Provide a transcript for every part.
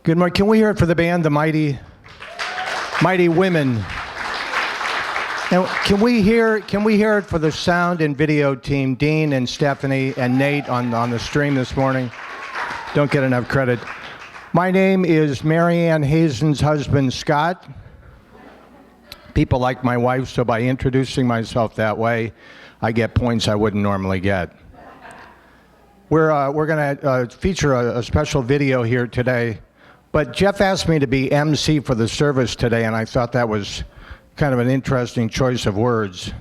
Good morning. Can we hear it for the band, the Mighty Women? And can we hear it for the sound and video team, Dean and Stephanie and Nate on the stream this morning? Don't get enough credit. My name is Marianne Hazen's husband, Scott. People like my wife, so by introducing myself that way, I get points I wouldn't normally get. We're going to feature a special video here today, but Jeff asked me to be MC for the service today, and I thought that was kind of an interesting choice of words.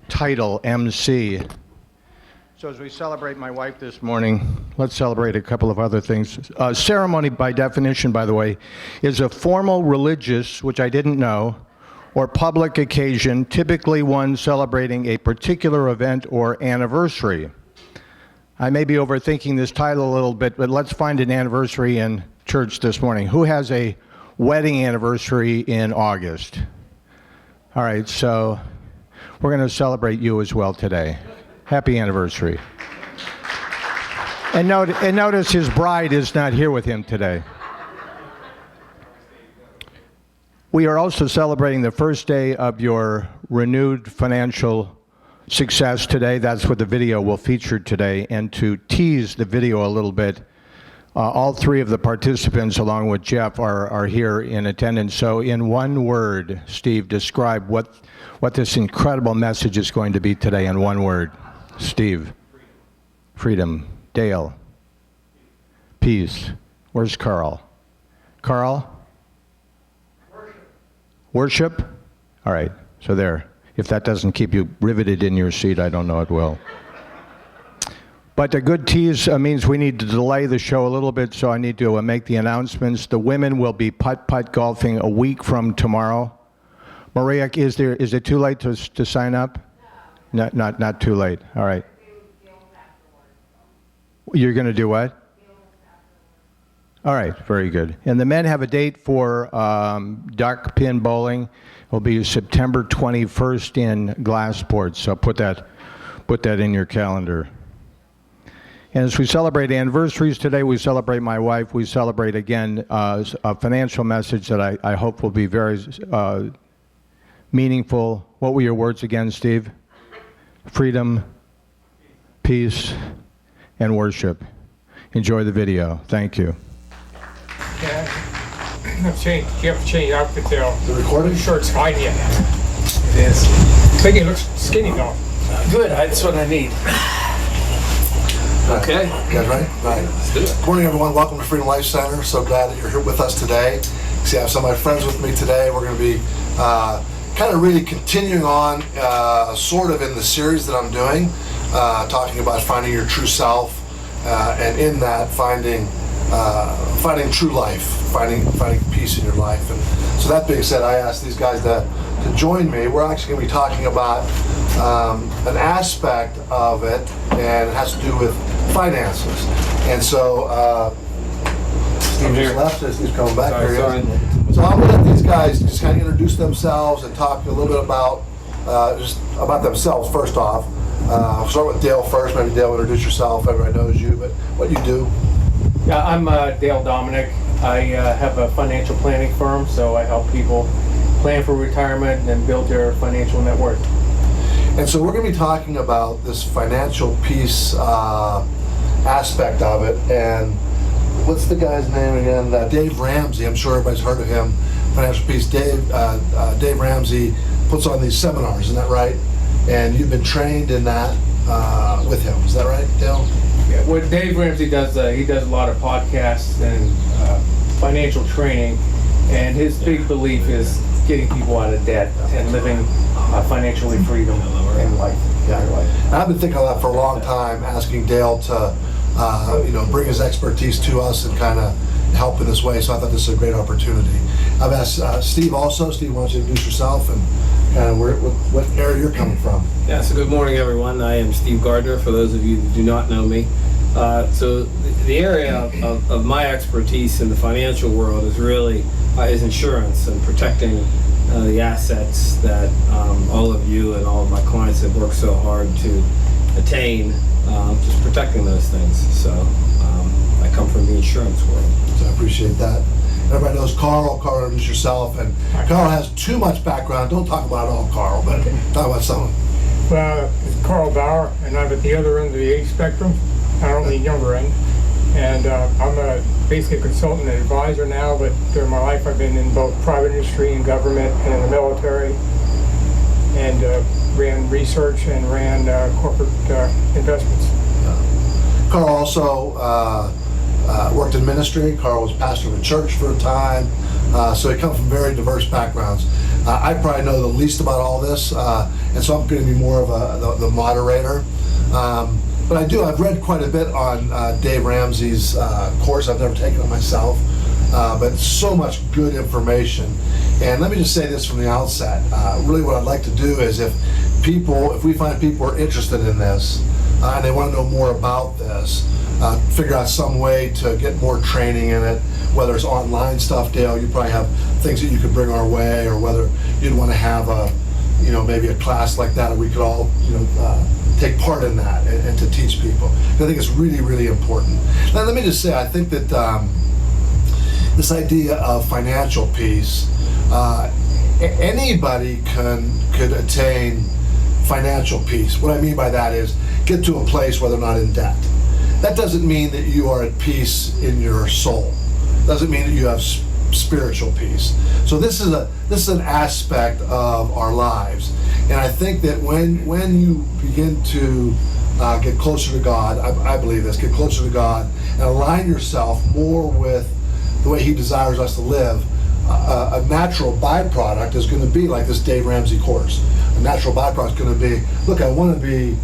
Title, MC. So as we celebrate my wife this morning, let's celebrate a couple of other things. Ceremony, by definition, by the way, is a formal religious, which I didn't know, or public occasion, typically one celebrating a particular event or anniversary. I may be overthinking this title a little bit, but let's find an anniversary in church this morning. Who has a wedding anniversary in August? All right, so we're going to celebrate you as well today. Happy anniversary. And notice his bride is not here with him today. We are also celebrating the first day of your renewed financial success today. That's what the video will feature today. And to tease the video a little bit, all three of the participants, along with Jeff, are here in attendance. So in one word, Steve, describe what this incredible message is going to be today in one word. Steve. Freedom. Dale. Peace. Where's Carl? Carl? Worship? All right, so there. If that doesn't keep you riveted in your seat, I don't know it will. But a good tease means we need to delay the show a little bit, so I need to make the announcements. The women will be putt-putt golfing a week from tomorrow. Maria, is it too late to sign up? No. Not too late. All right. You're going to do what? All right, very good. And the men have a date for duck pin bowling. It will be September 21st in Glassport, so put that in your calendar. And as we celebrate anniversaries today, we celebrate my wife. We celebrate, again, a financial message that I hope will be very meaningful. What were your words again, Steve? Freedom, peace, and worship. Enjoy the video. Thank you. Yeah, you have to change outfit there. The recording? Shirt's hiding you. It is. I think he looks skinny though. Good, that's what I need. Okay. You guys ready? Right. Let's do it. Good morning, everyone. Welcome to Freedom Life Center. So glad that you're here with us today. See, I have some of my friends with me today. We're going to be kind of really continuing on sort of in the series that I'm doing, talking about finding your true self, and in that finding true life, finding peace in your life. And so that being said, I asked these guys to join me. We're actually going to be talking about an aspect of it, and it has to do with finances. And so Steve just left us. He's coming back. Sorry. So I'm going to let these guys just kind of introduce themselves and talk a little bit about just about themselves first off. I'll start with Dale first. Maybe Dale, introduce yourself. Everybody knows you, but what you do. Yeah, I'm Dale Dominic. I have a financial planning firm, so I help people plan for retirement and build their financial net worth. And so we're going to be talking about this financial piece aspect of it. And what's the guy's name again? Dave Ramsey. I'm sure everybody's heard of him. Financial piece. Dave Ramsey puts on these seminars. Isn't that right? And you've been trained in that with him. Is that right, Dale? Yeah, what Dave Ramsey does, he does a lot of podcasts and financial training, and his big belief is getting people out of debt and living financially freedom in life. And I've been thinking of that for a long time, asking Dale to bring his expertise to us and kind of help in this way. So I thought this was a great opportunity. I've asked Steve also. Steve, why don't you introduce yourself and what area you're coming from? Yeah, so good morning, everyone. I am Steve Gardner, for those of you that do not know me. So the area of my expertise in the financial world is really is insurance and protecting the assets that all of you and all of my clients have worked so hard to attain, just protecting those things. So I come from the insurance world. So I appreciate that. Everybody knows Carl. Carl, introduce yourself. And Carl has too much background. Don't talk about it all, Carl, but talk about someone. Well, it's Carl Bauer, and I'm at the other end of the age spectrum, not only younger end. And I'm basically a consultant and advisor now, but during my life I've been in both private industry and government and in the military, and ran research and ran corporate investments. Carl also worked in ministry. Carl was pastor of a church for a time, so he comes from very diverse backgrounds. I probably know the least about all this, and so I'm going to be more of the moderator. But I've read quite a bit on Dave Ramsey's course. I've never taken it myself, but so much good information. And let me just say this from the outset. Really what I'd like to do is if we find people are interested in this, and they want to know more about this, figure out some way to get more training in it, whether it's online stuff, Dale, you probably have things that you could bring our way, or whether you'd want to have maybe a class like that, and we could all, take part in that and to teach people. I think it's really, really important. Now, let me just say, I think that this idea of financial peace, anybody could attain financial peace. What I mean by that is get to a place where they're not in debt. That doesn't mean that you are at peace in your soul. Doesn't mean that you have spiritual peace. So this is an aspect of our lives, and I think that when you begin to get closer to God, I believe this, get closer to God and align yourself more with the way He desires us to live, a natural byproduct is going to be like this Dave Ramsey course. A natural byproduct is going to be, look, I want to be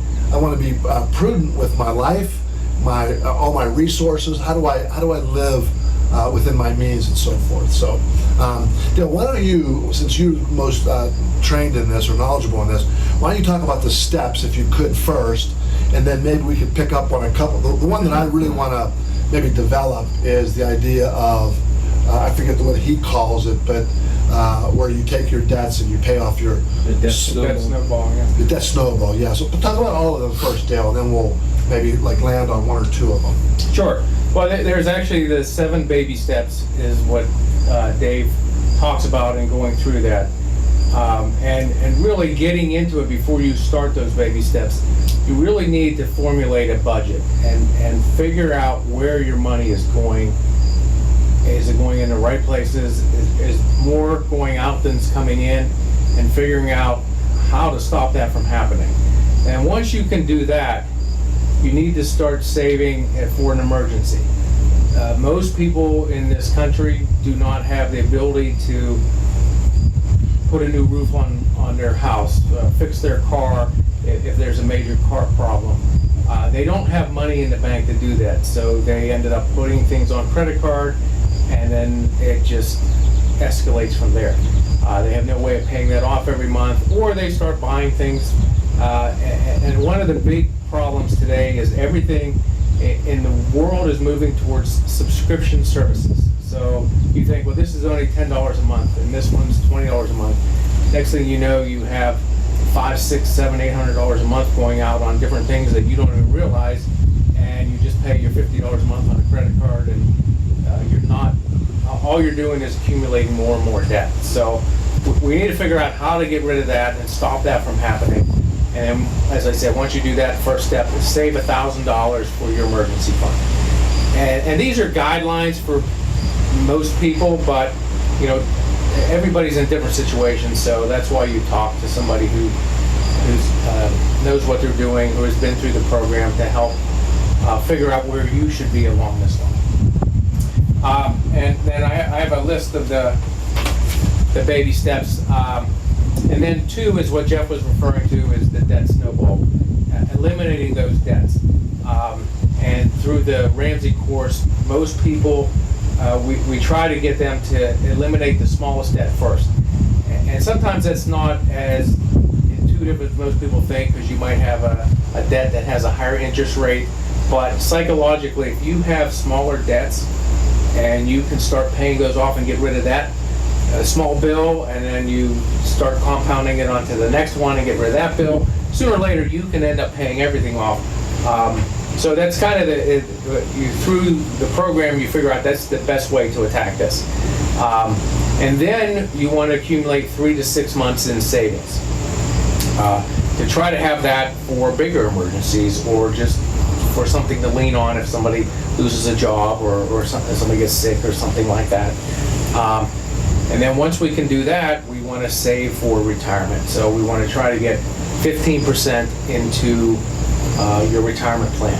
prudent with my life, all my resources. How do I live within my means and so forth? So, Dale, why don't you, since you're most trained in this or knowledgeable in this, why don't you talk about the steps, if you could, first, and then maybe we could pick up on a couple. The one that I really want to maybe develop is the idea of, I forget what he calls it, but where you take your debts and you pay off your Debt snowball, yeah. the debt snowball. Yeah. So talk about all of them first, Dale, and then we'll maybe land on one or two of them. Sure. Well, there's actually the 7 baby steps is what Dave talks about and going through that. And really getting into it before you start those baby steps, you really need to formulate a budget and figure out where your money is going. Is it going in the right places? Is more going out than is coming in? And figuring out how to stop that from happening. And once you can do that, you need to start saving for an emergency. Most people in this country do not have the ability to put a new roof on their house, fix their car if there's a major car problem. They don't have money in the bank to do that, so they ended up putting things on credit card, and then it just escalates from there. They have no way of paying that off every month, or they start buying things. And one of the big problems today is everything in the world is moving towards subscription services. So you think, well, this is only $10 a month, and this one's $20 a month. Next thing you know, you have $500, $600, $700, $800 a month going out on different things that you don't even realize, and you just pay your $50 a month on a credit card, and all you're doing is accumulating more and more debt. So we need to figure out how to get rid of that and stop that from happening. And as I said, once you do that, first step is save $1,000 for your emergency fund. And these are guidelines for most people, but everybody's in different situations, so that's why you talk to somebody who knows what they're doing, who has been through the program to help figure out where you should be along this line. And then I have a list of the baby steps. And then 2 is what Jeff was referring to, is the debt snowball, eliminating those debts. And through the Ramsey course, most people, we try to get them to eliminate the smallest debt first. And sometimes that's not as intuitive as most people think, because you might have a debt that has a higher interest rate. But psychologically, if you have smaller debts and you can start paying those off and get rid of that small bill, and then you start compounding it onto the next one and get rid of that bill, sooner or later you can end up paying everything off. So that's kind of through the program, you figure out that's the best way to attack this. And then you want to accumulate 3 to 6 months in savings to try to have that for bigger emergencies or just for something to lean on if somebody loses a job or somebody gets sick or something like that. And then once we can do that, we want to save for retirement. So we want to try to get 15% into your retirement plan.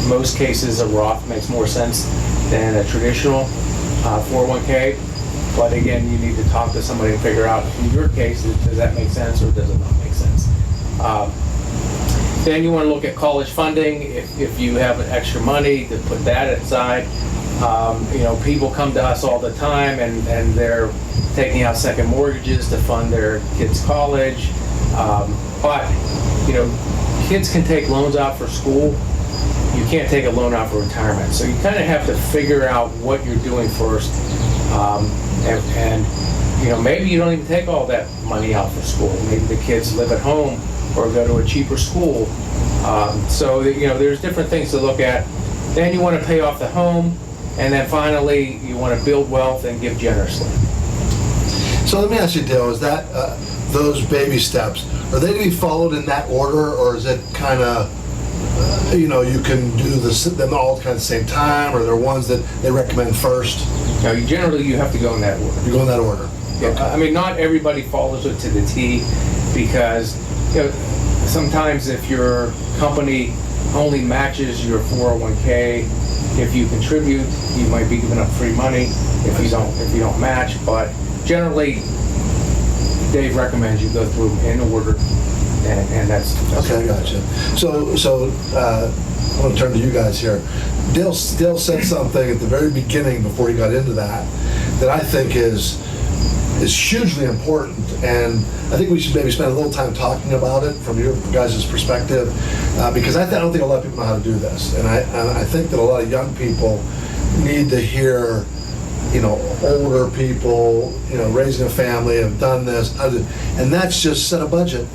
Most cases, a Roth makes more sense than a traditional 401k. But again, you need to talk to somebody and figure out, in your case, does that make sense or does it not make sense? Then you want to look at college funding. If you have extra money, to put that aside. People come to us all the time and they're taking out second mortgages to fund their kids' college. But kids can take loans out for school. You can't take a loan out for retirement. So you kind of have to figure out what you're doing first. Maybe you don't even take all that money out for school. Maybe the kids live at home or go to a cheaper school. There's different things to look at. Then you want to pay off the home. And then finally, you want to build wealth and give generously. So let me ask you, Dale, is that those baby steps, are they to be followed in that order, or is it kind of, you can do them all kind of the same time, or are there ones that they recommend first? No, generally you have to go in that order. You go in that order? Yeah, Okay. I mean, not everybody follows it to the T because sometimes if your company only matches your 401k, if you contribute, you might be giving up free money if you don't match. But generally, Dave recommends you go through in order, and that's Okay, gotcha. So I want to turn to you guys here. Dale said something at the very beginning before he got into that I think is hugely important, and I think we should maybe spend a little time talking about it from your guys' perspective, because I don't think a lot of people know how to do this, and I think that a lot of young people need to hear, older people, raising a family, have done this, and that's just set a budget.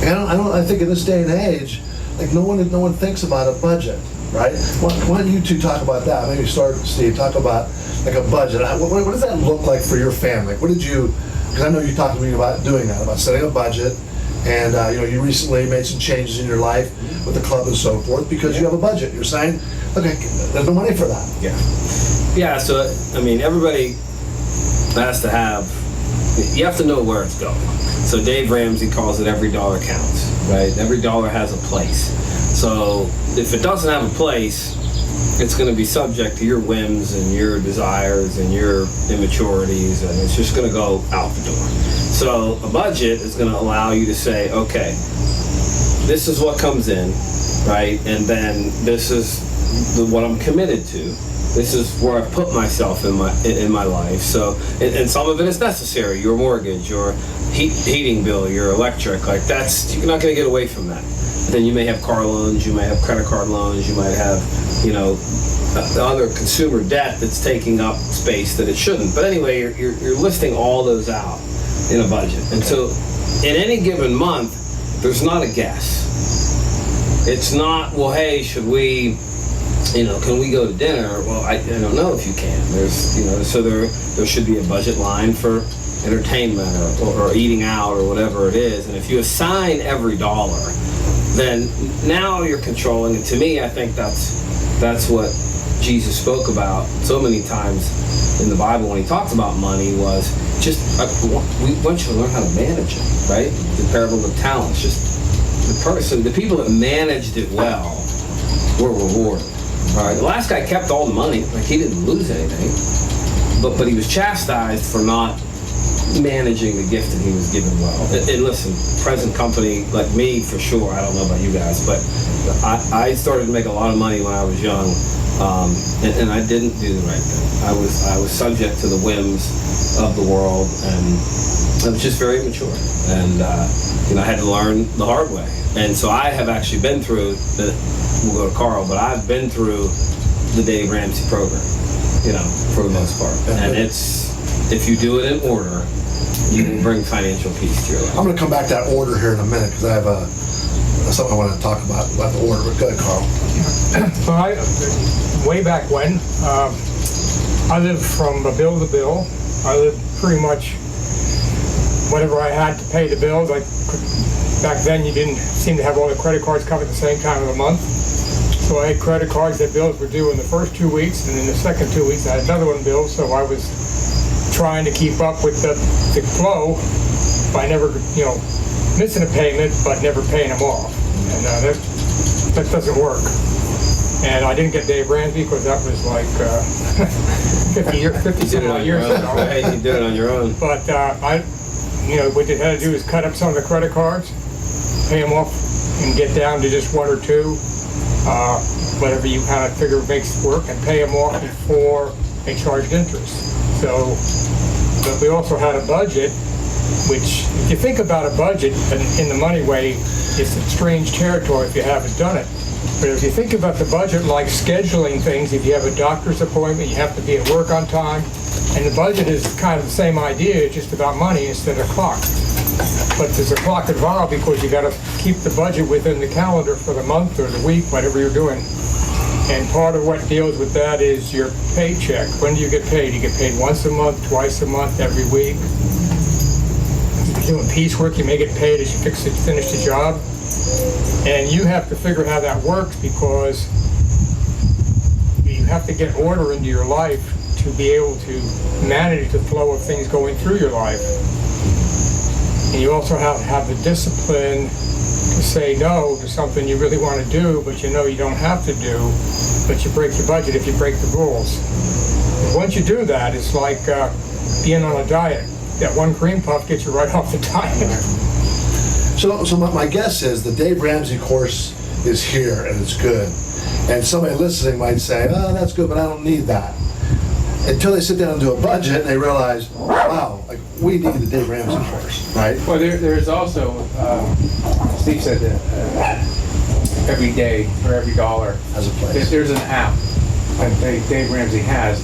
And I think in this day and age, like no one thinks about a budget, right? Why don't you two talk about that? Maybe start, Steve, talk about like a budget. What does that look like for your family? Because I know you talked to me about doing that, about setting a budget, and you recently made some changes in your life with the club and so forth because you have a budget. You're saying, okay, there's no money for that. Yeah, so, everybody has to have, you have to know where it's going. So Dave Ramsey calls it every dollar counts, right? Every dollar has a place. So if it doesn't have a place, it's going to be subject to your whims and your desires and your immaturities, and it's just going to go out the door. So a budget is going to allow you to say, okay, this is what comes in, right? And then this is what I'm committed to. This is where I put myself in my life. So, and some of it is necessary. Your mortgage, your heating bill, your electric, like you're not going to get away from that. Then you may have car loans, you may have credit card loans, you might have, other consumer debt that's taking up space that it shouldn't. But anyway, you're listing all those out in a budget. And so, in any given month, there's not a guess. It's not, well, hey, should we? Can we go to dinner? Well, I don't know if you can. There's, so there should be a budget line for entertainment or eating out or whatever it is. And if you assign every dollar, then now you're controlling. And to me, I think that's what Jesus spoke about so many times in the Bible when he talked about money was just, we want you to learn how to manage it, right? The parable of talents, just the people that managed it well were rewarded. All right, the last guy kept all the money, like he didn't lose anything, but he was chastised for not managing the gift that he was given well. And listen, present company, like me for sure, I don't know about you guys, but I started to make a lot of money when I was young, and I didn't do the right thing. I was subject to the whims of the world, and I was just very immature, and I had to learn the hard way. And so I have actually been through we'll go to Carl, but I've been through the Dave Ramsey program, for the most part. And if you do it in order, you can bring financial peace to your life. I'm going to come back to that order here in a minute because I have something I wanted to talk about the order, but go ahead, Carl. So way back when, I lived from bill to bill. I lived pretty much whatever I had to pay the bills. Like back then, you didn't seem to have all the credit cards come at the same time of the month. So I had credit cards that bills were due in the first 2 weeks, and in the second 2 weeks I had another one billed. So I was trying to keep up with the flow by never, missing a payment, but never paying them off. And that doesn't work. And I didn't get Dave Ramsey because that was like 50 some odd years ago. Right, you did it on your own. But what you had to do is cut up some of the credit cards, pay them off, and get down to just one or two, whatever you kind of figure makes work, and pay them off before they charged interest. So, but we also had a budget, which, if you think about a budget in the money way, it's a strange territory if you haven't done it. But if you think about the budget like scheduling things, if you have a doctor's appointment, you have to be at work on time. And the budget is kind of the same idea, it's just about money instead of clock. But there's a clock involved because you got to keep the budget within the calendar for the month or the week, whatever you're doing. And part of what deals with that is your paycheck. When do you get paid? You get paid once a month, twice a month, every week. If you're doing piecework, you may get paid as you finish the job. And you have to figure how that works because you have to get order into your life to be able to manage the flow of things going through your life. And you also have to have the discipline to say no to something you really want to do, but you know you don't have to do, but you break the budget if you break the rules. Once you do that, it's like being on a diet. That one cream puff gets you right off the diet. So my guess is the Dave Ramsey course is here and it's good. And somebody listening might say, oh, that's good, but I don't need that. Until they sit down and do a budget and they realize, wow, like we need the Dave Ramsey course, right? Well, there's also, Steve said that every day or every dollar, Has a place. there's an app that Dave Ramsey has,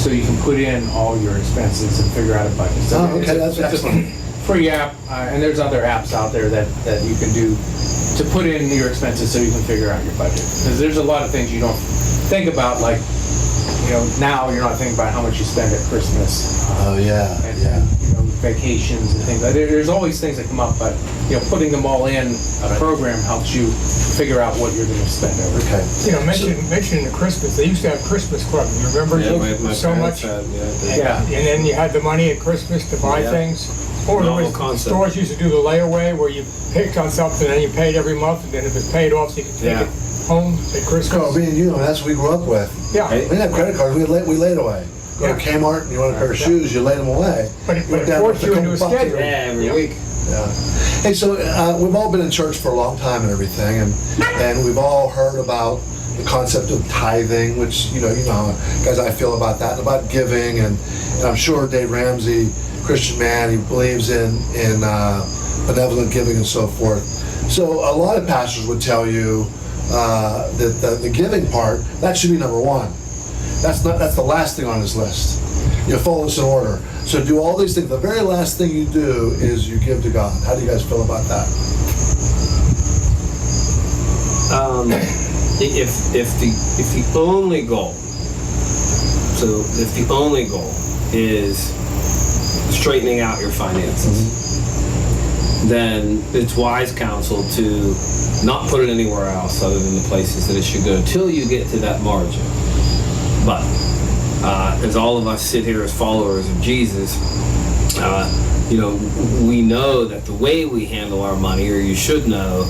so you can put in all your expenses and figure out a budget. So Oh, okay, that's it's excellent. a free app, and there's other apps out there that you can do to put in your expenses so you can figure out your budget. Because there's a lot of things you don't think about, like, now you're not thinking about how much you spend at Christmas. Oh, yeah, And, yeah. vacations and things. There's always things that come up, but putting them all in a program helps you figure out what you're going to spend over. Okay. Mentioning the Christmas, they used to have Christmas club. You remember my so parents much? had, Yeah. And then you had the money at Christmas to buy Yeah. things. Or there Novel was, concept. stores used to do the layaway where you picked on something and you paid every month, and then if it's paid off, so you could take Yeah. it home at Christmas. Carl, me and you, that's what we grew up with. Yeah. We didn't have credit cards, we laid away. Go to Yeah. Kmart and you want a pair of shoes, you laid them away. But it Went down forced to you into a couple bucks schedule. every Yeah. week. Yeah. Hey, so we've all been in church for a long time and everything, and we've all heard about the concept of tithing, which you know how guys I feel about that, and about giving, and I'm sure Dave Ramsey, Christian man, he believes in benevolent giving and so forth. So a lot of pastors would tell you that the giving part, that should be number one. That's the last thing on his list. You follow this in order. So do all these things. The very last thing you do is you give to God. How do you guys feel about that? If the only goal, if the only goal is straightening out your finances, then it's wise counsel to not put it anywhere else other than the places that it should go until you get to that margin. But as all of us sit here as followers of Jesus, we know that the way we handle our money, or you should know,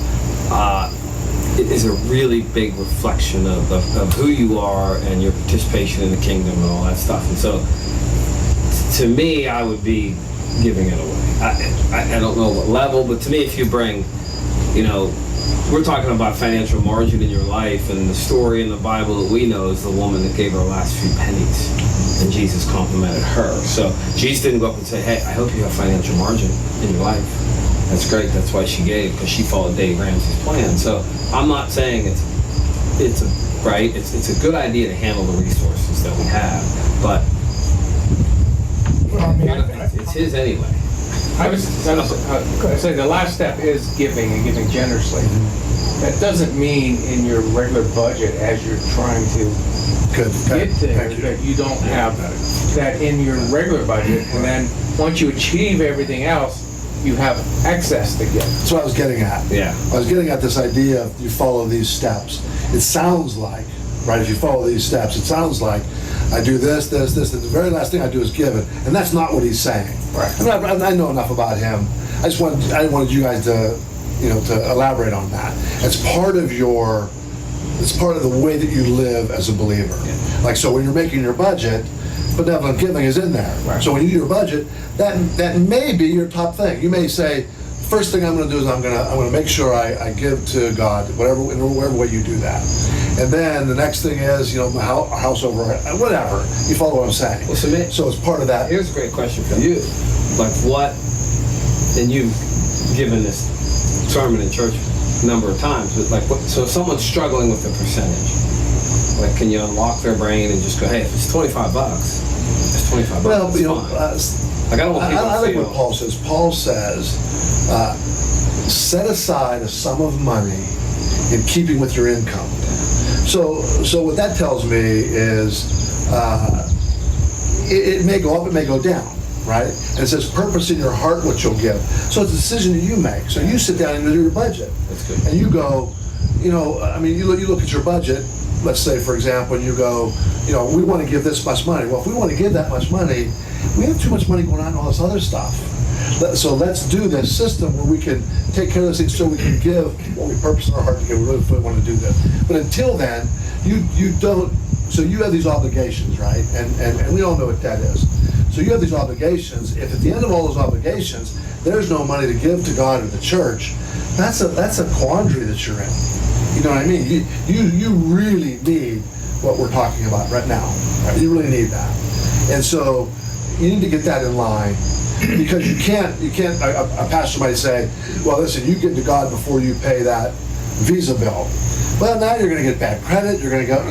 it is a really big reflection of who you are and your participation in the kingdom and all that stuff. And so, to me, I would be giving it away. I don't know what level, but to me, if you bring, we're talking about financial margin in your life, and the story in the Bible that we know is the woman that gave her last few pennies, and Jesus complimented her. So Jesus didn't go up and say, hey, I hope you have financial margin in your life. That's great, that's why she gave, because she followed Dave Ramsey's plan. So I'm not saying it's a good idea to handle the resources that we have, but Well, I mean, it's his anyway. I was saying the last step is giving and giving generously. That doesn't mean in your regular budget as you're trying to Good. get there Thank you. that you don't have that in your regular budget. And then once you achieve everything else, you have excess to give. That's what I was getting at. Yeah. I was getting at this idea of you follow these steps. It sounds like, right, if you follow these steps, it sounds like I do this, and the very last thing I do is give it. And that's not what he's saying. Right. I know enough about him. I wanted you guys to, to elaborate on that. It's part of the way that you live as a believer. Like, so when you're making your budget, benevolent giving is in there. Right. So when you do your budget, that may be your top thing. You may say, first thing I'm going to do is I'm going to make sure I give to God, in whatever way you do that. And then the next thing is, my house over, whatever. You follow what I'm saying? Well, So it's part of that. Here's a great question for you. Like what, and you've given this sermon in church a number of times, but like, so if someone's struggling with the percentage, like can you unlock their brain and just go, hey, if it's $25, it's $25. Well, it's fine. Like I don't want people I to like feel. what Paul says. Paul says, set aside a sum of money in keeping with your income. So what that tells me is it may go up, it may go down, right? And it says purpose in your heart what you'll give. So it's a decision that you make. So you sit down and do your budget. That's good. And you go, you look at your budget, let's say, for example, and you go, we want to give this much money. Well, if we want to give that much money, we have too much money going on and all this other stuff. So let's do this system where we can take care of those things so we can give what we purpose in our heart to give. We really want to do this. But until then, you don't, so you have these obligations, right? And we all know what that is. So you have these obligations. If at the end of all those obligations, there's no money to give to God or the church, that's a quandary that you're in. You know what I mean? You really need what we're talking about right now. Right? You really need that. And so you need to get that in line, because you can't, a pastor might say, well, listen, you give to God before you pay that Visa bill. Well, now you're going to get bad credit, you're going to go,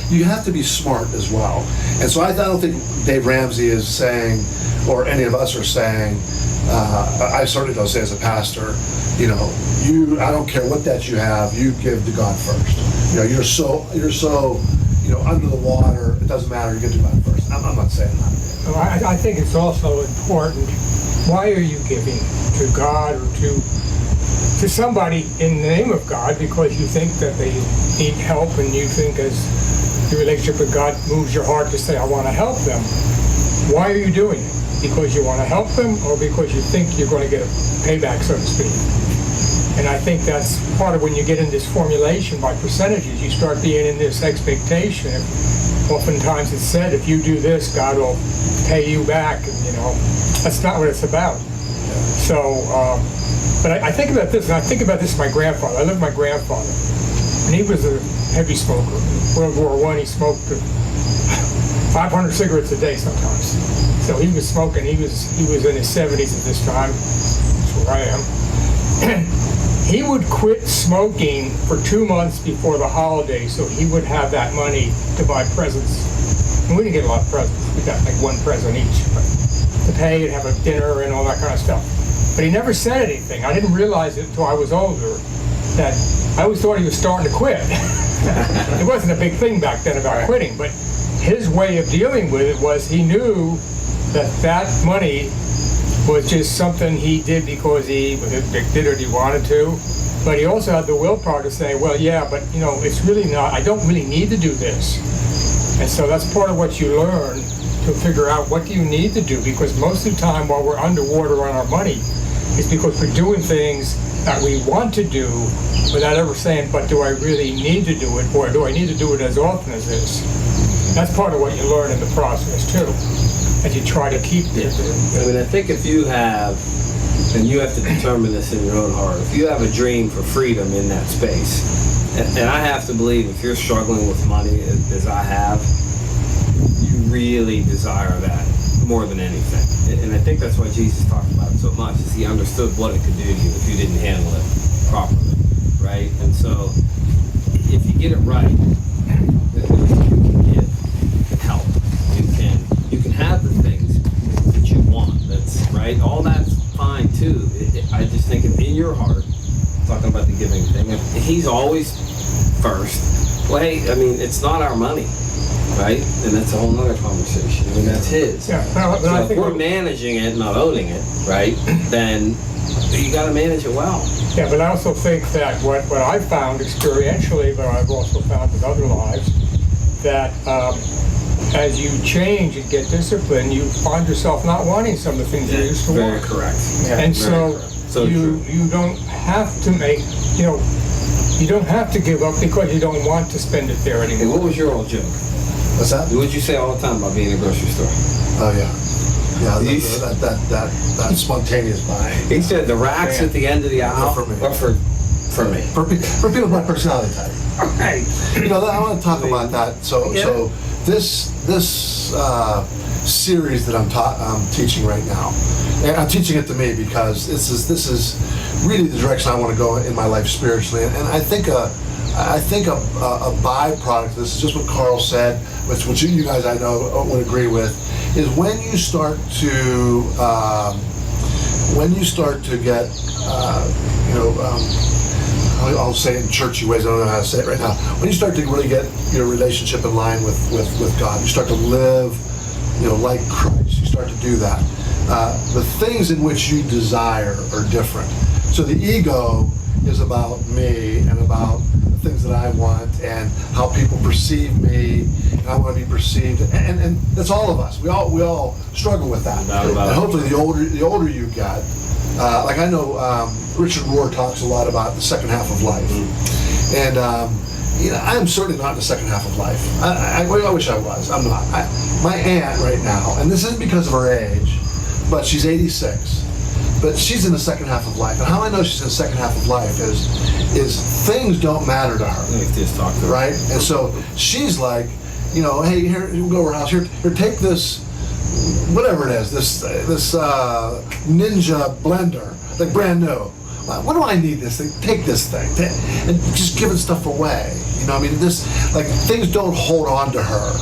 you have to be smart as well. And so I don't think Dave Ramsey is saying, or any of us are saying, I certainly don't say as a pastor, I don't care what debt you have, you give to God first. You're so under the water, it doesn't matter, you give to God first. I'm not saying that. So I think it's also important, why are you giving to God or to somebody in the name of God? Because you think that they need help, and you think as your relationship with God moves your heart to say, I want to help them. Why are you doing it? Because you want to help them, or because you think you're going to get a payback, so to speak? And I think that's part of when you get in this formulation by percentages, you start being in this expectation. Oftentimes it's said, if you do this, God will pay you back. And, that's not what it's about. So, but I think about this, and I think about this with my grandfather. I lived with my grandfather, and he was a heavy smoker. World War I, he smoked 500 cigarettes a day sometimes. So he was smoking. He was in his 70s at this time. That's where I am. He would quit smoking for 2 months before the holidays, so he would have that money to buy presents. And we didn't get a lot of presents. We got like one present each, but to pay and have a dinner and all that kind of stuff. But he never said anything. I didn't realize it until I was older that I always thought he was starting to quit. It wasn't a big thing back then about quitting, but his way of dealing with it was he knew that money was just something he did because he was addicted or he wanted to. But he also had the willpower to say, well, yeah, but it's really not, I don't really need to do this. And so that's part of what you learn, to figure out what do you need to do, because most of the time while we're underwater on our money, it's because we're doing things that we want to do without ever saying, but do I really need to do it, or do I need to do it as often as this? That's part of what you learn in the process too, as you try to keep this. I think if you have, and you have to determine this in your own heart, if you have a dream for freedom in that space, and I have to believe if you're struggling with money as I have, you really desire that more than anything. And I think that's why Jesus talked about it so much, is he understood what it could do to you if you didn't handle it properly, right? And so if you get it right, then you can give help. You can have the things that you want. That's right. All that's too, I just think in your heart, talking about the giving thing, if he's always first, well, hey, I mean, it's not our money, right? And that's a whole nother conversation. I mean, that's his. Yeah, but So I if think we're managing it, not owning it, right, then you got to manage it well. Yeah, but I also think that what I've found experientially, but I've also found in other lives, that as you change and get disciplined, you find yourself not wanting some of the things you used to Very want. correct. And Very so correct. So you true. you don't have to make, you don't have to give up because you don't want to spend it there Hey, anymore. what was your old joke? What's that? What would you say all the time about being in a grocery store? Oh yeah, yeah. You- That spontaneous buying. He said the racks at the end of the aisle for me. are for me. For people with my personality type. Right. I want to talk about that. So this series that I'm teaching right now, and I'm teaching it to me because this is really the direction I want to go in my life spiritually. And I think a byproduct of this is just what Carl said, which you guys I know would agree with, is when you start to get I'll say it in churchy ways, I don't know how to say it right now. When you start to really get your relationship in line with God, you start to live, like Christ, you start to do that. The things in which you desire are different. So the ego is about me and about the things that I want and how people perceive me, and I want to be perceived. And that's all of us. We all struggle with that. And hopefully the older you get, like I know Richard Rohr talks a lot about the second half of life, and I'm certainly not in the second half of life. I wish I was. I'm not. My aunt right now, and this isn't because of her age, but she's 86, but she's in the second half of life. And how I know she's in the second half of life is things don't matter to her, Just talk to her. right? And so she's like, hey, here, you go over her house. Here, take this. Whatever it is, this Ninja blender, like brand new. What do I need this thing? Take this thing, and just giving stuff away. Things don't hold on to her.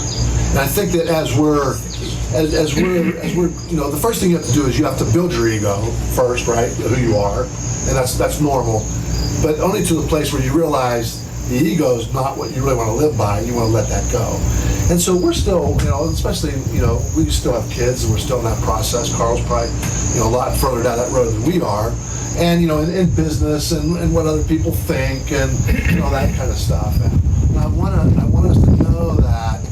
And I think that as we're, the first thing you have to do is you have to build your ego first, right? Who you are, and that's normal. But only to the place where you realize the ego is not what you really want to live by. You want to let that go. And so we're still, especially, we still have kids and we're still in that process. Carl's probably, a lot further down that road than we are. And, in business and what other people think and, that kind of stuff. And I want us to know that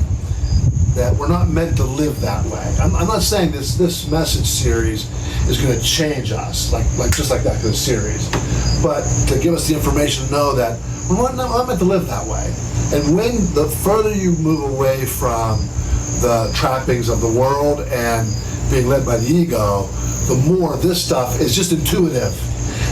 we're not meant to live that way. I'm not saying this message series is going to change us, just like that good series. But to give us the information to know that we're not meant to live that way. And when the further you move away from the trappings of the world and being led by the ego, the more this stuff is just intuitive.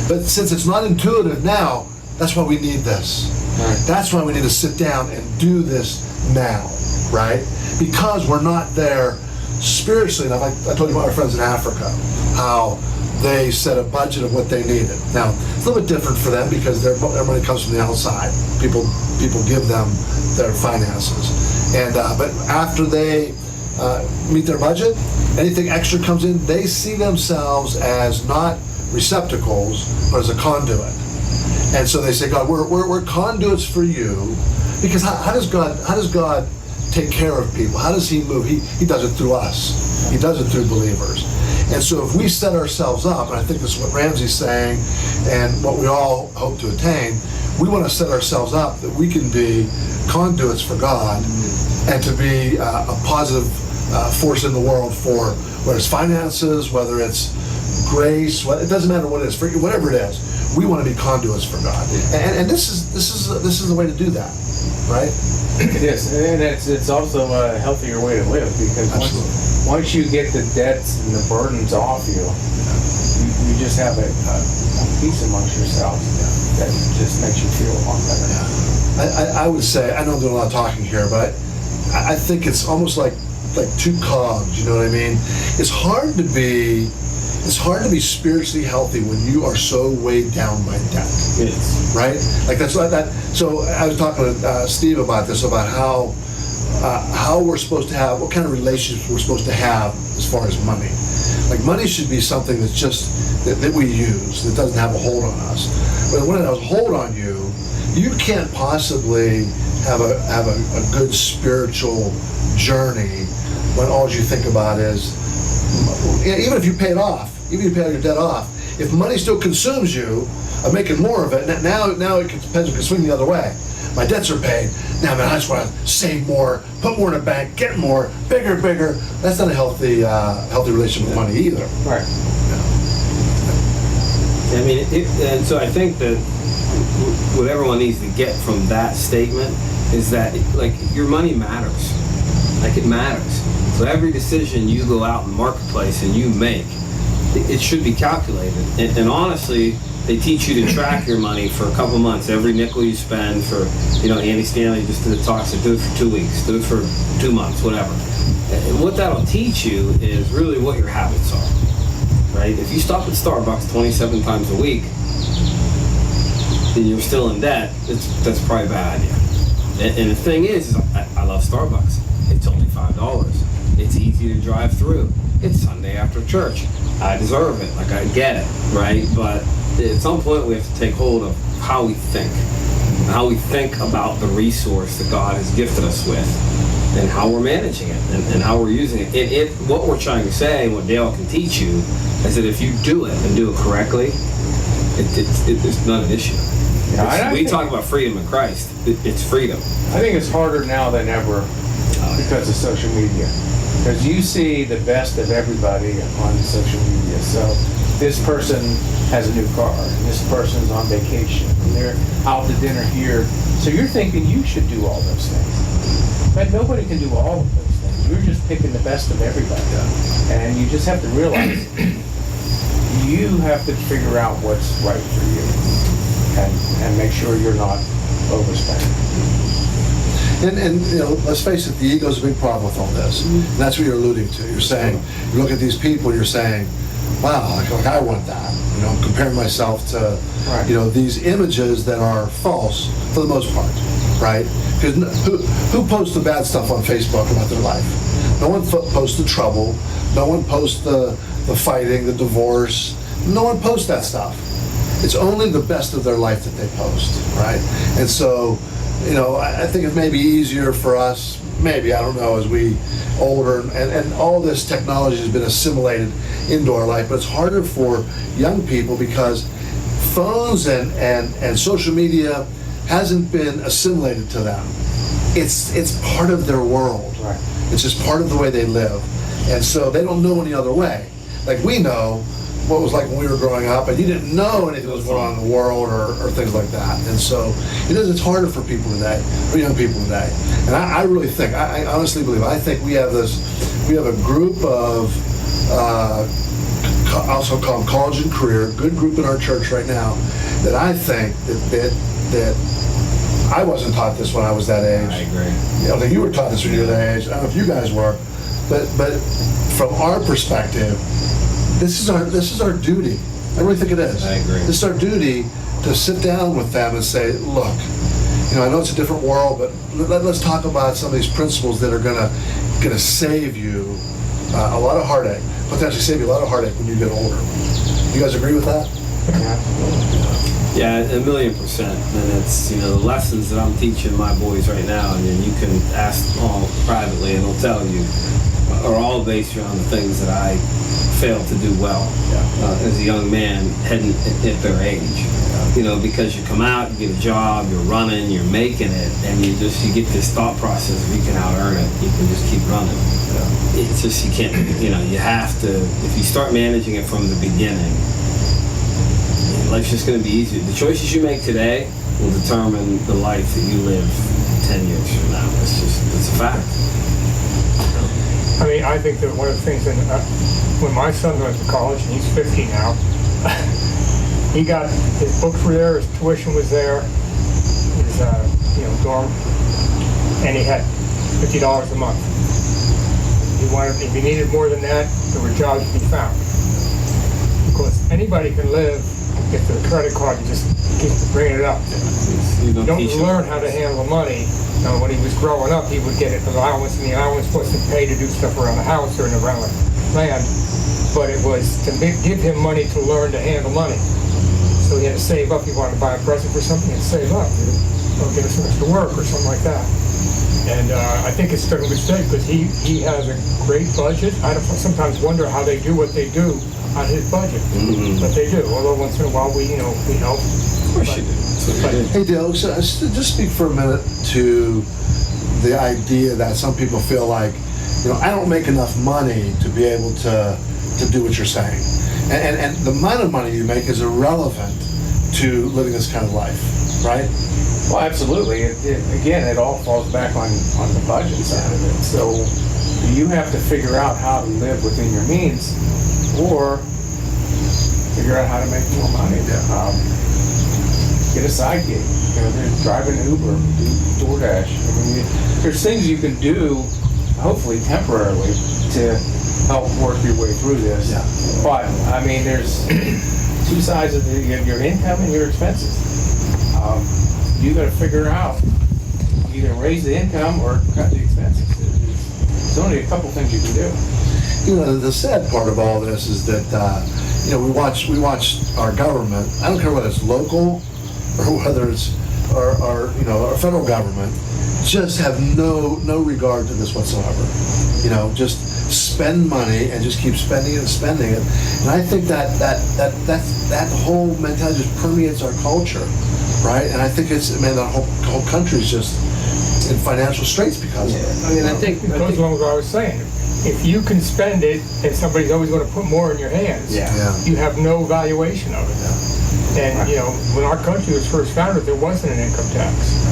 But since it's not intuitive now, that's why we need this. Right. That's why we need to sit down and do this now, right? Because we're not there spiritually enough. I told you about our friends in Africa, how they set a budget of what they needed. Now, it's a little bit different for them because their money comes from the outside. People give them their finances. And but after they meet their budget, anything extra comes in, they see themselves as not receptacles, but as a conduit. And so they say, God, we're conduits for you, because how does God take care of people? How does He move? He does it through us. He does it through believers. And so if we set ourselves up, and I think this is what Ramsey's saying, and what we all hope to attain, we want to set ourselves up that we can be conduits for God and to be a positive force in the world for whether it's finances, whether it's grace, it doesn't matter what it is, for whatever it is. We want to be conduits for God, and this is the way to do that, right? It is, and it's also a healthier way to live, because once you get the debts and the burdens off you, you just have a peace amongst yourselves that just makes you feel a lot better. I would say, I know I'm doing a lot of talking here, but I think it's almost like two cogs. You know what I mean? It's hard to be spiritually healthy when you are so weighed down by debt. Yes. Right? Like that's like that. So I was talking to Steve about this, about how we're supposed to have, what kind of relationships we're supposed to have as far as money. Like money should be something that's just that we use, that doesn't have a hold on us. But when it has a hold on you, you can't possibly have a good spiritual journey when all you think about is, even if you pay it off, even if you pay all your debt off, if money still consumes you, I'm making more of it. Now it can swing the other way. My debts are paid. Now, man, I just want to save more, put more in the bank, get more, bigger. That's not a healthy relationship with money either. Right. I mean, and so I think that what everyone needs to get from that statement is that, like, your money matters. Like, it matters. So every decision you go out in the marketplace and you make, it should be calculated. And honestly, they teach you to track your money for a couple months. Every nickel you spend for, Andy Stanley just did a talk, said do it for 2 weeks, do it for 2 months, whatever. And what that'll teach you is really what your habits are, right? If you stop at Starbucks 27 times a week, and you're still in debt, that's probably a bad idea. And the thing is I love Starbucks. It's only $5. It's easy to drive through. It's Sunday after church. I deserve it. Like, I get it, right? But at some point we have to take hold of how we think about the resource that God has gifted us with, and how we're managing it, and how we're using it. What we're trying to say, and what Dale can teach you, is that if you do it and do it correctly, it's not an issue. Yeah, we talk about freedom in Christ. It's freedom. I think it's harder now than ever because of social media. Because you see the best of everybody on social media. So this person has a new car, and this person's on vacation, and they're out to dinner here. So you're thinking you should do all those things. But nobody can do all of those things. You're just picking the best of everybody. And you just have to realize you have to figure out what's right for you. And make sure you're not overspending. And let's face it, the ego's a big problem with all this. And that's what you're alluding to. You're saying, you look at these people and you're saying, wow, like I want that. Comparing myself to, these images that are false for the most part, right? Because who posts the bad stuff on Facebook about their life? No one posts the trouble. No one posts the fighting, the divorce. No one posts that stuff. It's only the best of their life that they post, right? And so, I think it may be easier for us, maybe, I don't know, as we older, and all this technology has been assimilated into our life, but it's harder for young people because phones and social media hasn't been assimilated to them. It's part of their world. Right. It's just part of the way they live. And so they don't know any other way. Like we know what it was like when we were growing up, and you didn't know anything was going on in the world or things like that. And so it's harder for people today, for young people today. And I really think, I honestly believe, I think we have a group of, I also call them college and career, good group in our church right now, that I think that I wasn't taught this when I was that age. I agree. I don't think you were taught this when you were that age. I don't know if you guys were, but from our perspective, this is our duty. I really think it is. I agree. This is our duty to sit down with them and say, look, I know it's a different world, but let's talk about some of these principles that are gonna save you a lot of heartache, potentially save you a lot of heartache when you get older. You guys agree with that? Yeah, 1,000,000%. And it's, the lessons that I'm teaching my boys right now, and then you can ask them all privately and they'll tell you, are all based around the things that I failed to do well as a young man heading at their age. Because you come out, you get a job, you're running, you're making it, and you get this thought process of you can out-earn it, you can just keep running. It's just, you can't, you have to, if you start managing it from the beginning, life's just going to be easier. The choices you make today will determine the life that you live 10 years from now. It's a fact. I mean, I think that one of the things that when my son went to college, and he's 50 now, he got his books were there, his tuition was there, his dorm, and he had $50 a month. If he needed more than that, there were jobs to be found. Because anybody can live if the credit card just keeps bringing it up. You don't learn how to handle money. When he was growing up, he would get an allowance, and the allowance was to pay to do stuff around the house or around the land. but it was to give him money to learn to handle money. So he had to save up. He wanted to buy a present for something and save up, or get some extra work or something like that. And I think it's done a mistake because he has a great budget. I sometimes wonder how they do what they do on his budget, but they do. Although once in a while we help. Of course you do. That's what you do. Hey Dale, so just speak for a minute to the idea that some people feel like, I don't make enough money to be able to do what you're saying. And the amount of money you make is irrelevant to living this kind of life, right? Well, absolutely. Again, it all falls back on the budget side of it. So you have to figure out how to live within your means, or figure out how to make more money. Get a side gig. Drive an Uber, do DoorDash. I mean, there's things you can do, hopefully temporarily, to help work your way through this. Yeah. But I mean, there's two sides of you have your income and your expenses. You got to figure out either raise the income or cut the expenses. There's only a couple things you can do. The sad part of all this is that we watch our government. I don't care whether it's local or whether it's our federal government, just have no regard to this whatsoever. Just spend money and just keep spending it and spending it. And I think that whole mentality just permeates our culture, right? And I think the whole country's just in financial straits because of it. I mean, I think It goes along with what I was saying. If you can spend it and somebody's always going to put more in your hands, Yeah. you have no valuation of it. And, when our country was first founded, there wasn't an income tax.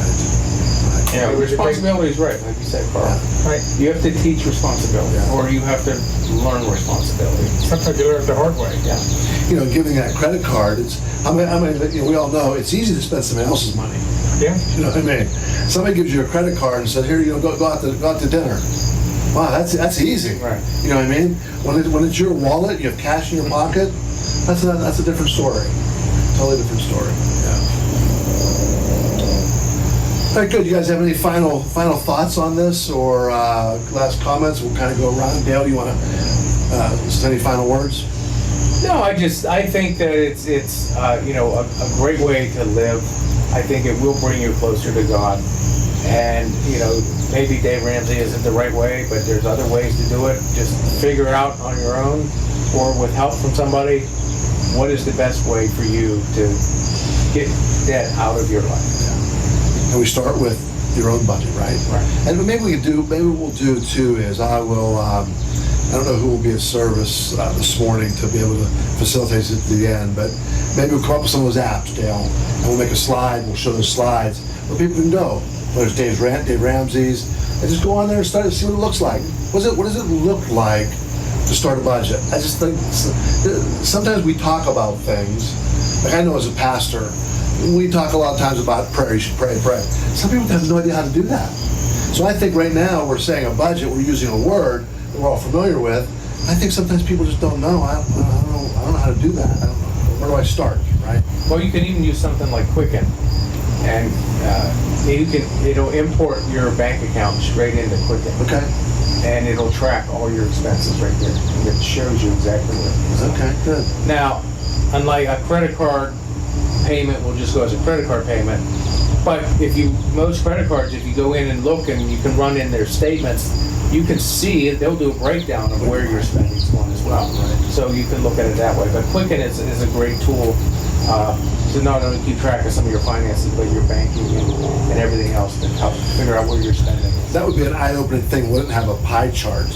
Yeah, responsibility is right, like you said, Carl. Right? You have to teach responsibility, or you have to learn responsibility. Sometimes you learn it the hard way. Yeah. Giving that credit card, we all know it's easy to spend somebody else's money. Yeah? You know what I mean? Somebody gives you a credit card and said, "Here, go out to dinner." Wow, that's easy. Right. You know what I mean? When it's your wallet, you have cash in your pocket. That's a different story. Totally different story. Yeah. All right, good. You guys have any final thoughts on this or last comments? We'll kind of go around. Dale, you want to say any final words? No, I think that it's a great way to live. I think it will bring you closer to God. And, maybe Dave Ramsey isn't the right way, but there's other ways to do it. Just figure out on your own or with help from somebody what is the best way for you to get debt out of your life. And we start with your own budget, right? Right. And maybe what we'll do too is I don't know who will be at service this morning to be able to facilitate it to the end, but maybe we'll come up with some of those apps, Dale, and we'll make a slide. We'll show those slides where people can go. Whether it's Dave Ramsey's, and just go on there and start to see what it looks like. What does it look like to start a budget? I just think sometimes we talk about things. Like I know as a pastor, we talk a lot of times about prayer. You should pray. Some people have no idea how to do that. So I think right now we're saying a budget. We're using a word that we're all familiar with. I think sometimes people just don't know. I don't know how to do that. I don't know. Where do I start? Right? Well, you can even use something like Quicken, and it'll import your bank account straight into Quicken. Okay. And it'll track all your expenses right there. And it shows you exactly what it is. Okay. Good. Now, unlike a credit card payment will just go as a credit card payment, but most credit cards, if you go in and look and you can run in their statements, you can see it. They'll do a breakdown of where your spending's going as well. Right. So you can look at it that way. But Quicken is a great tool to not only keep track of some of your finances, but your banking and everything else to help figure out where you're spending. That would be an eye-opening thing. Wouldn't have a pie chart,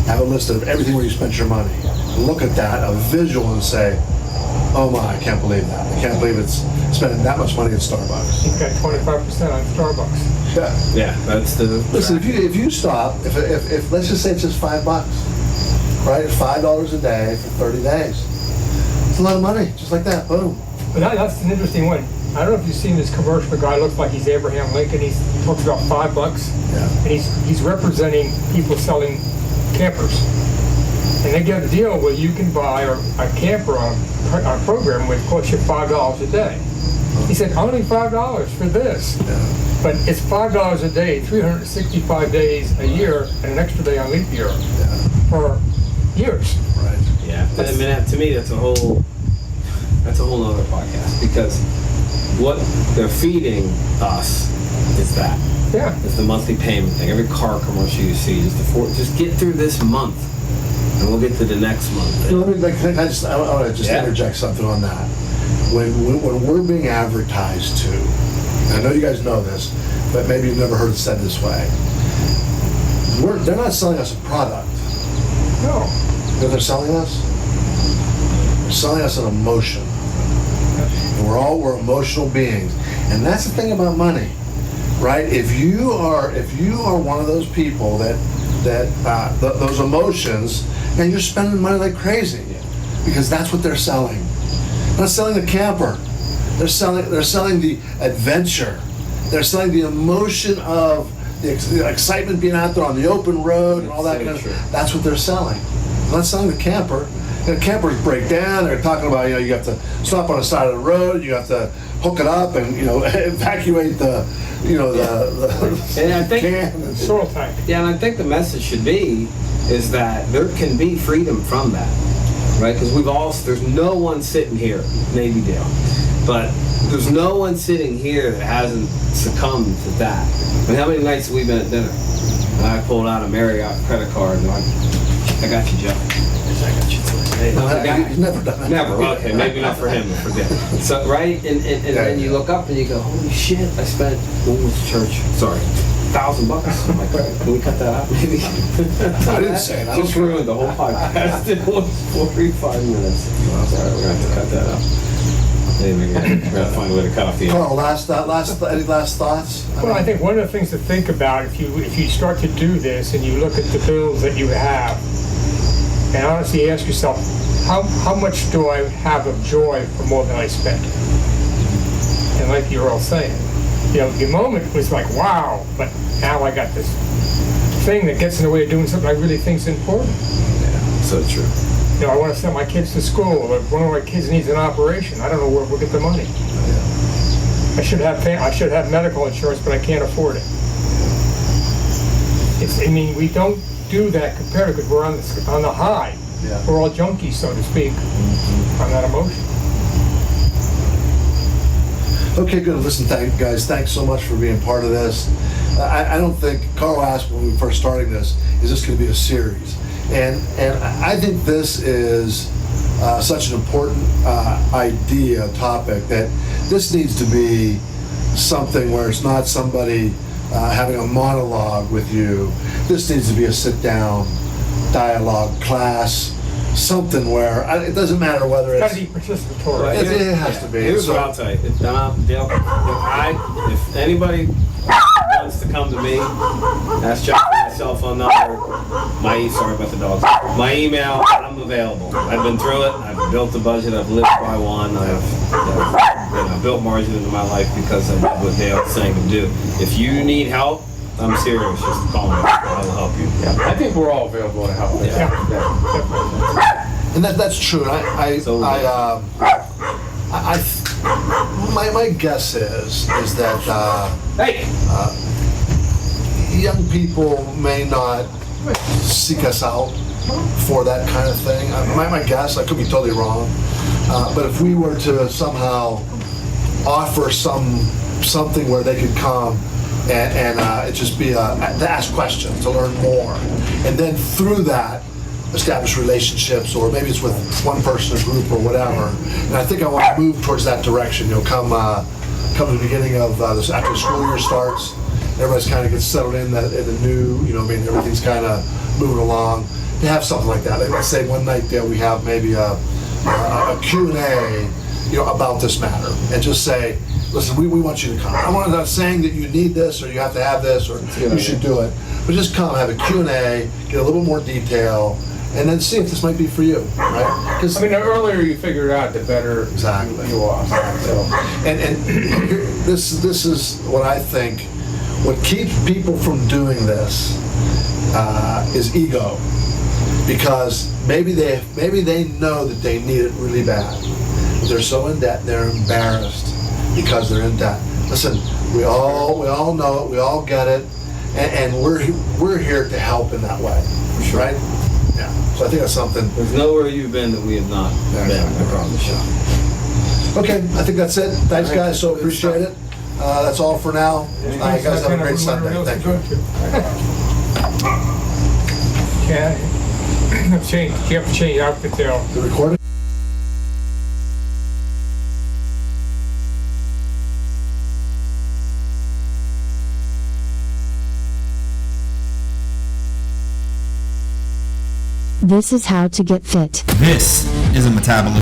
have a list of everything where you spent your money. Look at that, a visual, and say, "Oh my, I can't believe that. I can't believe it's spending that much money at Starbucks." You've got 25% on Starbucks. Yeah. Yeah, that's the. Listen, if you stop, if let's just say it's just $5, right? $5 a day for 30 days. It's a lot of money, just like that. Boom. But that's an interesting one. I don't know if you've seen this commercial. The guy looks like he's Abraham Lincoln. He talks about $5, Yeah. and he's representing people selling campers. And they get a deal where you can buy a camper on a program which costs you $5 a day. He said, only $5 for this. Yeah. But it's $5 a day, 365 days a year, and an extra day on leap year Yeah. for years. Right. Yeah. I mean, to me, that's a whole nother podcast, because what they're feeding us is that. Yeah. It's the monthly payment thing. Every car commercial you see, just get through this month, and we'll get to the next month. You know, let me, I want to just Yeah. interject something on that. When we're being advertised to, and I know you guys know this, but maybe you've never heard it said this way. They're not selling us a product. No. You know what they're selling us? They're selling us an emotion. And we're emotional beings. And that's the thing about money, right? If you are one of those people that those emotions, and you're spending money like crazy, because that's what they're selling. They're not selling the camper. They're selling the adventure. They're selling the emotion of the excitement being out there on the open road and all that So kind of true. stuff. That's what they're selling. They're not selling the camper. And campers break down. They're talking about, you have to stop on the side of the road. You have to hook it up and, evacuate the And I think, can. Soil tank. yeah, and I think the message should be is that there can be freedom from that, right? Because there's no one sitting here, Navy Dale, but there's no one sitting here that hasn't succumbed to that. I mean, how many nights have we been at dinner? And I pulled out a Marriott credit card and I got you, Joe. I got you. Hey, no, the guy- You've never done that. Never. Okay, maybe not for him, but for them. So right, and then you look up and you go, holy shit! I spent what was the church? Sorry, $1,000. I'm like, can we cut that out, maybe? I didn't say that. Just ruined the whole podcast. It was 45 minutes. Sorry, we're gonna have to cut that out. Anyway, we're gonna find a way to cut off the end. Carl, any last thoughts? Well, I think one of the things to think about, if you start to do this and you look at the bills that you have, and honestly ask yourself, how much do I have of joy for more than I spent? And like you were all saying, the moment was like, wow, but now I got this thing that gets in the way of doing something I really think is important. Yeah, so true. I want to send my kids to school, or one of my kids needs an operation. I don't know where we'll get the money. I should have medical insurance, but I can't afford it. We don't do that comparative because we're on the high. Yeah. We're all junkies, so to speak, on that emotion. Okay, good. Listen, guys, thanks so much for being part of this. I don't think, Carl asked when we first started this, is this going to be a series? And I think this is such an important topic, that this needs to be something where it's not somebody having a monologue with you. This needs to be a sit-down dialogue class, something where it doesn't matter whether It's got it's... to be participatory. It has to be. Here's So- what I'll tell you. Dale, if anybody wants to come to me, ask Chuck for my cell phone number, sorry about the dogs, my email, I'm available. I've been through it. I've built a budget. I've lived by one. I've built margin into my life because I did what Dale's saying to do. If you need help, I'm serious. Just call me. I will help you. I think we're all available to help. And that's true. My guess is that Hey! young people may not seek us out for that kind of thing. My guess, I could be totally wrong, but if we were to somehow offer something where they could come and it just be to ask questions, to learn more, and then through that establish relationships, or maybe it's with one person, a group, or whatever. And I think I want to move towards that direction. Come the beginning of this, after the school year starts, everybody's kind of gets settled in the new, everything's kind of moving along. To have something like that, like let's say one night there we have maybe a Q&A, about this matter, and just say, listen, we want you to come. I'm not saying that you need this, or you have to have this, or you should do it, but just come, have a Q&A, get a little more detail, and then see if this might be for you, right? Because The earlier you figure it out, the better Exactly. you are. So, and this is what I think. What keeps people from doing this is ego, because maybe they know that they need it really bad. They're so in debt, they're embarrassed because they're in debt. Listen, we all know it, we all get it, and we're here to help in that way, right? Yeah. So I think that's something. There's nowhere you've been that we have not been, I promise you. Okay, I think that's it. Thanks, guys. So appreciate it. That's all for now. You guys have a great Sunday. Thank you. Yeah, change. You have to change outfit there. The recording. This is how to get fit. This is a metabolism